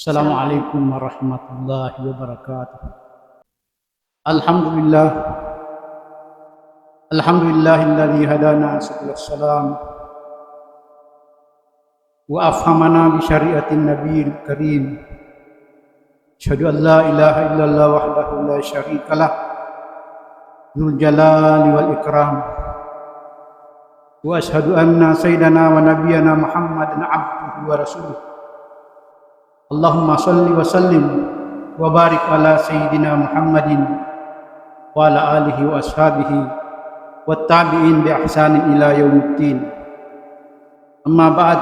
Assalamualaikum warahmatullahi wabarakatuh. Alhamdulillah, alhamdulillahilladzi hadana subulus salam wa afhamana bi syariatin nabiyil karim. Asyhadu an la ilaha illallah wahdahu la syarikalah dzul jalali wal ikram. Wa asyhadu anna sayyidana wa nabiyyana Muhammadan abduhu wa rasuluh. Allahumma salli wa sallim wa barik ala sayyidina Muhammadin wa ala alihi wa ashabihi wa tabi'in bi ihsanin ila yaumiddin. Amma ba'd,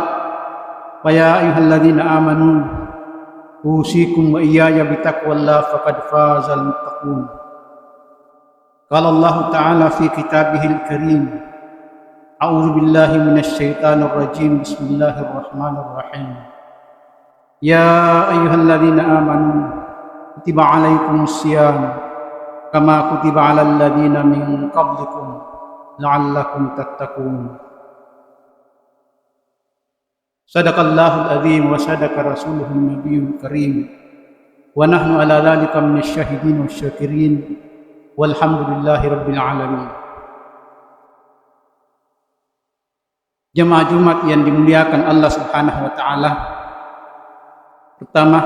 fa ya ayyuhalladzina amanu usikum wa iyaya bi taqwallah faqad fazal muttaqun. Qala Allah ta'ala fi kitabihil karim, a'udzu billahi minasy syaithanir rajim, bismillahirrahmanirrahim. Ya ayyuhalladzina amanu kutiba alaikumus syiyam kama kutiba alal ladzina min qablikum la'allakum tattaqun. Sadaqallahul azim wa sadaqa rasuluhun nabiyyul karim wa nahnu ala dzalika minasy syahidin wasyakirin walhamdulillahi rabbil alamin. Jemaah Jumat yang dimuliakan Allah Subhanahu wa taala, pertama,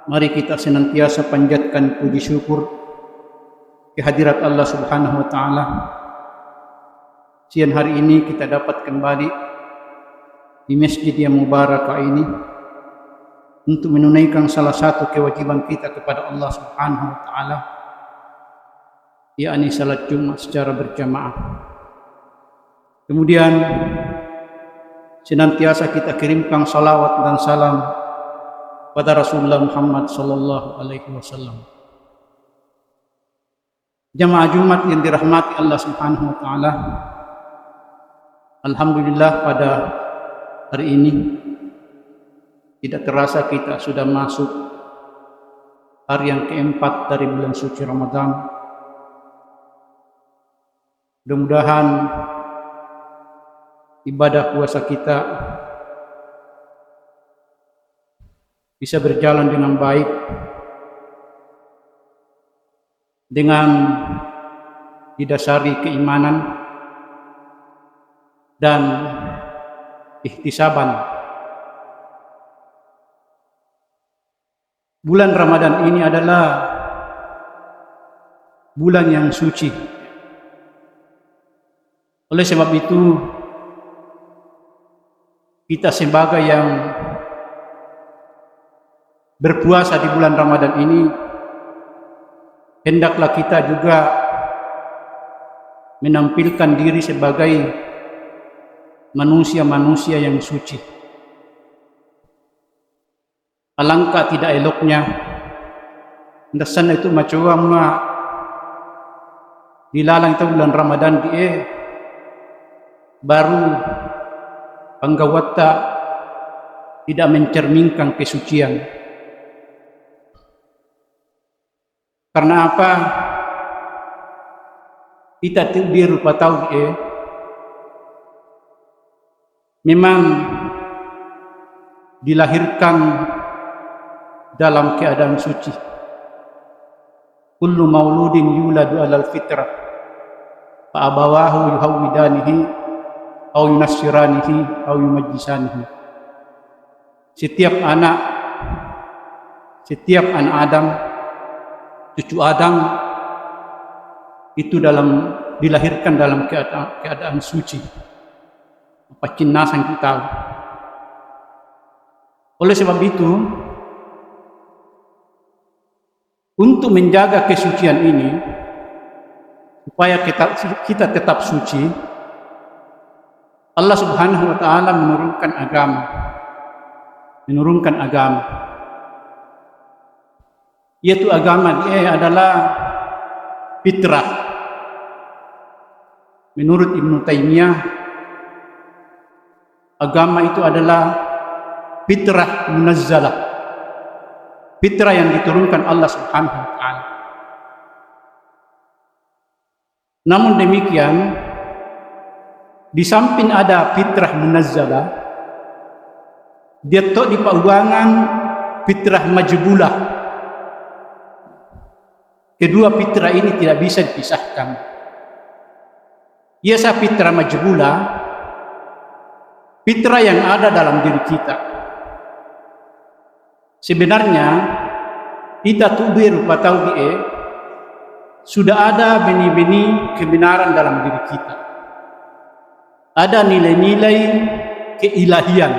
mari kita senantiasa panjatkan puji syukur kehadirat Allah Subhanahu wa taala. Siang hari ini kita dapat kembali di masjid yang mubarakah ini untuk menunaikan salah satu kewajiban kita kepada Allah Subhanahu wa taala, yakni salat Jumat secara berjamaah. Kemudian senantiasa kita kirimkan salawat dan salam pada Rasulullah Muhammad sallallahu alaihi wasallam. Jamaah Jumat yang dirahmati Allah Subhanahu wa taala, alhamdulillah pada hari ini tidak terasa kita sudah masuk hari yang keempat dari bulan suci Ramadan. Mudah-mudahan ibadah puasa kita bisa berjalan dengan baik, dengan didasari keimanan dan ihtisaban. Bulan Ramadan ini adalah bulan yang suci. Oleh sebab itu, kita sebagai yang berpuasa di bulan Ramadan ini, hendaklah kita juga menampilkan diri sebagai manusia-manusia yang suci. Alangkah tidak eloknya ndasan itu macoba dilalang itu bulan Ramadan baru panggawata tidak mencerminkan kesucian. Karena apa? Kita tidak lupa tahu memang dilahirkan dalam keadaan suci. Kullu mauludin yuladu alal fitrah fa abawahu yuhawwidanihi aw yunassiranihi aw yumajjisanihi. Setiap anak Adam, cucu Adam itu dilahirkan dalam keadaan suci. Apa cinasan kita tahu. Oleh sebab itu, untuk menjaga kesucian ini, supaya kita tetap suci, Allah Subhanahu wa taala menurunkan agama. Yaitu agama dia adalah fitrah. Menurut Ibnu Taimiyah, agama itu adalah fitrah munazzalah, fitrah yang diturunkan Allah Subhanahu wa taala. Namun demikian, di samping ada fitrah munazzalah, dia tok di pauangan fitrah majbulah. Kedua fitrah ini tidak bisa dipisahkan. Yasa fitrah majbulah, fitrah yang ada dalam diri kita. Sebenarnya kita tubuh rupa tahu sudah ada benih-benih kebenaran dalam diri kita. Ada nilai-nilai keilahian,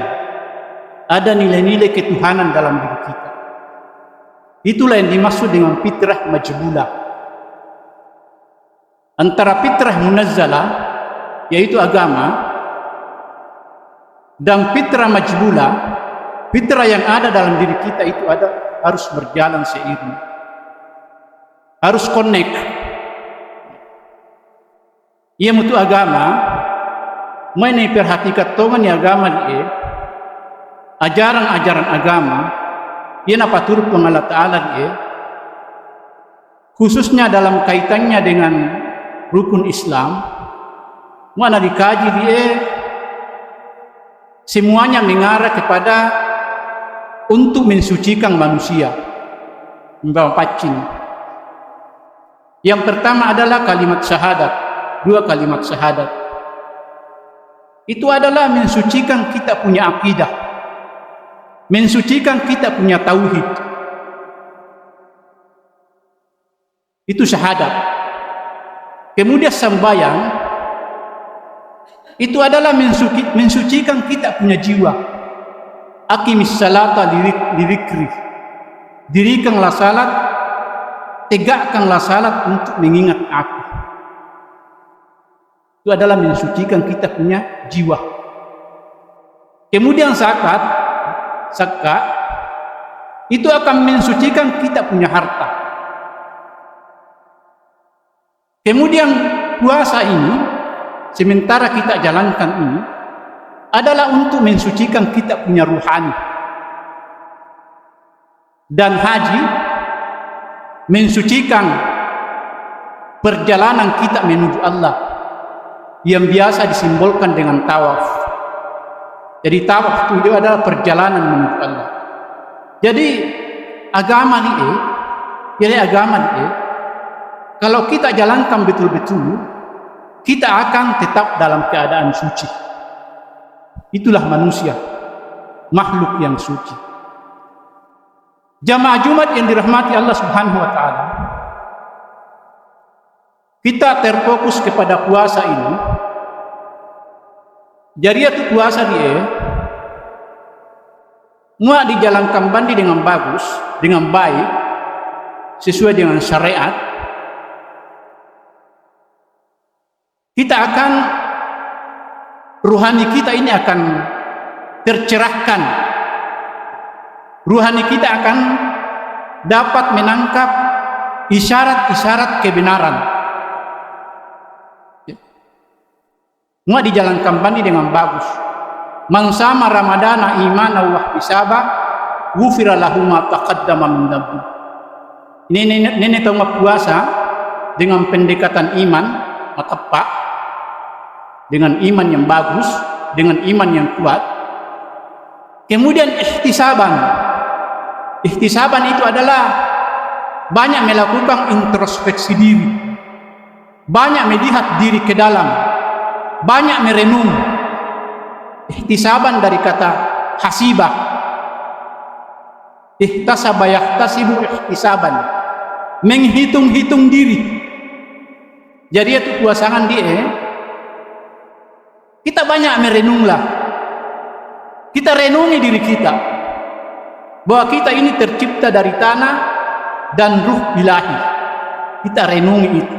ada nilai-nilai ketuhanan dalam diri kita. Itulah yang dimaksud dengan fitrah majbulah. Antara fitrah munazzalah, yaitu agama, dan fitrah majbulah, fitrah yang ada dalam diri kita itu harus berjalan seiring, harus connect. Ia mutu agama, mana perhatikan tongan agama dia, ajaran-ajaran agama, ia napa turut Allah Ta'ala dia, khususnya dalam kaitannya dengan rukun Islam, mana dikaji dia, semuanya mengarah kepada untuk mensucikan manusia, membawa pacing. Yang pertama adalah kalimat syahadat, dua kalimat syahadat. Itu adalah mensucikan kita punya akidah, mensucikan kita punya tauhid. Itu syahadat. Kemudian sembahyang itu adalah mensucikan kita punya jiwa. Aqimis salata lidzikri. Dirikanlah salat, tegakkanlah salat untuk mengingat aku. Itu adalah mensucikan kita punya jiwa. Kemudian zakat itu akan mensucikan kita punya harta. Kemudian puasa ini, sementara kita jalankan ini, adalah untuk mensucikan kita punya ruhani. Dan haji mensucikan perjalanan kita menuju Allah, yang biasa disimbolkan dengan tawaf. Jadi tawaf itu adalah perjalanan menuju Allah. Jadi agama ini, kalau kita jalankan betul-betul, kita akan tetap dalam keadaan suci. Itulah manusia, makhluk yang suci. Jamaah Jumat yang dirahmati Allah Subhanahu wa Ta'ala, kita terfokus kepada puasa ini. Jadi itu puasa dia mau dijalankan bandi dengan bagus, dengan baik, sesuai dengan syariat, kita akan, ruhani kita ini akan tercerahkan. Ruhani kita akan dapat menangkap isyarat-isyarat kebenaran. Mau dijalankan bandi dengan bagus. Man sama Ramadana imana wa ihtisaba, ghufira lahu ma taqaddama min dhanbi. Ini tahu puasa dengan pendekatan iman, tepat, dengan iman yang bagus, dengan iman yang kuat. Kemudian ihtisaban itu adalah banyak melakukan introspeksi diri, banyak melihat diri ke dalam, banyak merenung. Ihtisaban dari kata hasibah, ihtasaba yahtasibu ihtisaban, menghitung-hitung diri. Jadi itu puasangan dia, kita banyak merenunglah, kita renungi diri kita, bahwa kita ini tercipta dari tanah dan ruh ilahi. Kita renungi itu.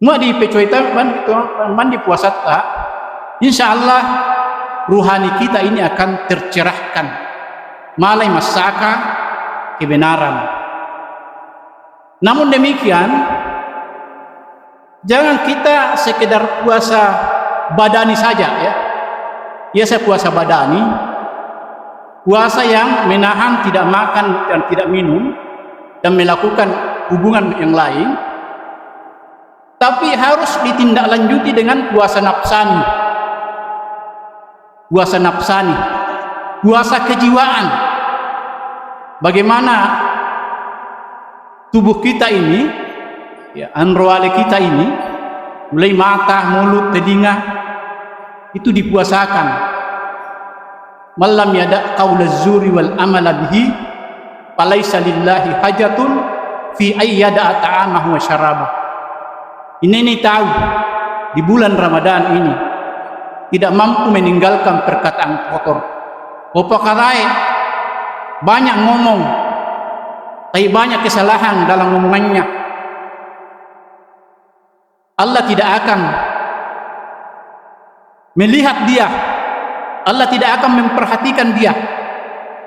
Mau dipecoita mandi puasa tak, insya Allah ruhani kita ini akan tercerahkan, malai masaka kebenaran. Namun demikian, jangan kita sekedar puasa badani saja ya. Biasa puasa badani, puasa yang menahan tidak makan dan tidak minum dan melakukan hubungan yang lain, tapi harus ditindaklanjuti dengan puasa nafsani. Puasa nafsani puasa kejiwaan. Bagaimana tubuh kita ini, ya, anroale kita ini, mulai mata, mulut, telinga, itu dipuasakan. Malam yada qaulaz zuri wal amala bihi falaisa lillahi hajatun fi ayyada ta'amahu wa syarabah. Ini tahu di bulan Ramadan ini tidak mampu meninggalkan perkataan kotor. Opakarai banyak ngomong, tapi banyak kesalahan dalam ngomongannya. Allah tidak akan melihat dia, Allah tidak akan memperhatikan dia,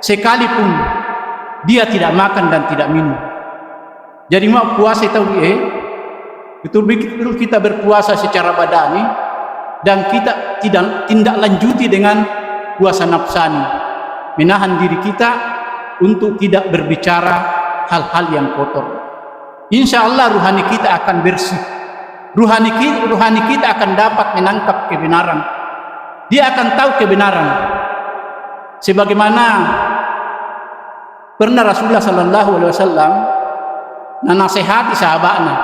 sekalipun dia tidak makan dan tidak minum. Jadi mau puasa itu betul-betul kita berpuasa secara badani, dan kita tidak tindak lanjuti dengan puasa nafsani, menahan diri kita untuk tidak berbicara hal-hal yang kotor. Insya Allah ruhani kita akan bersih, ruhani kita akan dapat menangkap kebenaran, dia akan tahu kebenaran. Sebagaimana pernah Rasulullah sallallahu alaihi wasallam nasihati sahabatnya,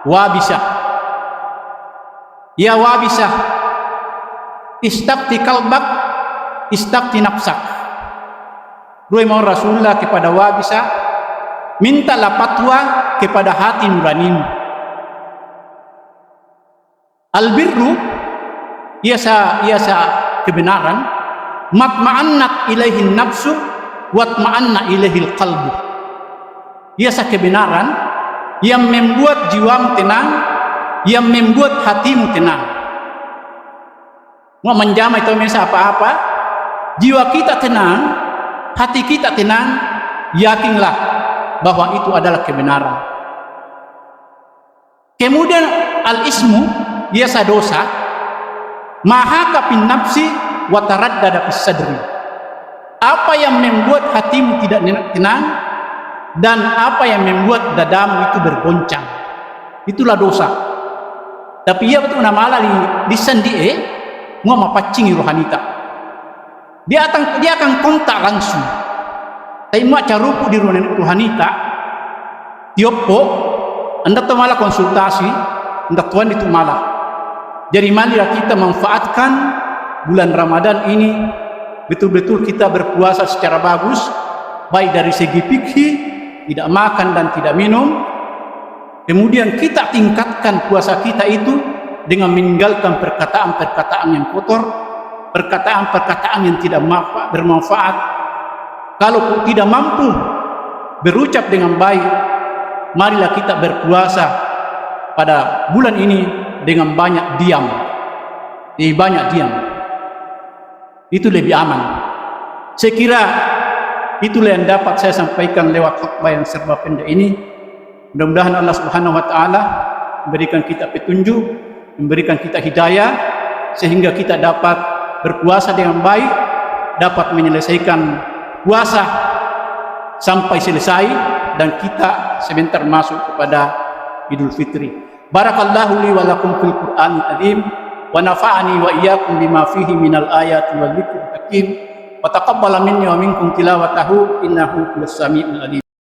Wabisah, ya Wabisah, istafti kalbak, istafti nafsak. Dua mohon Rasulullah kepada Wabisah, mintalah fatwa kepada hati nuranimu. Albirru, iasa kebenaran, matma'annat ilaihin nafsu, watma'anna ilaihil qalbu. Iasa kebenaran yang membuat jiwamu tenang, yang membuat hatimu tenang. Mau menjamah itu misal apa-apa, jiwa kita tenang, hati kita tenang, yakinlah bahwa itu adalah kebenaran. Kemudian al-ismu, biasa dosa, mahaka bin nafsi wa taraddada fis sadri. Apa yang membuat hatimu tidak tenang dan apa yang membuat dadamu itu bergoncang, itulah dosa. Tapi ia betul nama Allah di sendiri mau mapacingi rohanita. Dia akan kontak langsung. Tapi mau carupu di rohanita, tiopo, anda tuh malah konsultasi, anda tuan itu malah. Jadi marilah kita manfaatkan bulan Ramadan ini, betul-betul kita berpuasa secara bagus, baik dari segi fikih, tidak makan dan tidak minum. Kemudian kita tingkatkan puasa kita itu dengan meninggalkan perkataan-perkataan yang kotor, perkataan-perkataan yang tidak bermanfaat. Kalau tidak mampu berucap dengan baik, marilah kita berpuasa pada bulan ini dengan banyak diam. Itu lebih aman. Saya kira itulah yang dapat saya sampaikan lewat khutbah yang serba pendek ini. Mudah-mudahan Allah Subhanahu wa taala memberikan kita petunjuk, memberikan kita hidayah, sehingga kita dapat berpuasa dengan baik, dapat menyelesaikan puasa sampai selesai, dan kita sebentar masuk kepada Idul Fitri. Barakallahu li wa lakum fil Qur'anil azim, wa nafa'ani wa iyyakum bima fihi minal ayati wal dzikril hakim. Wa taqabbala minni wa minkum tilawatahu innahu huwas samiul alim.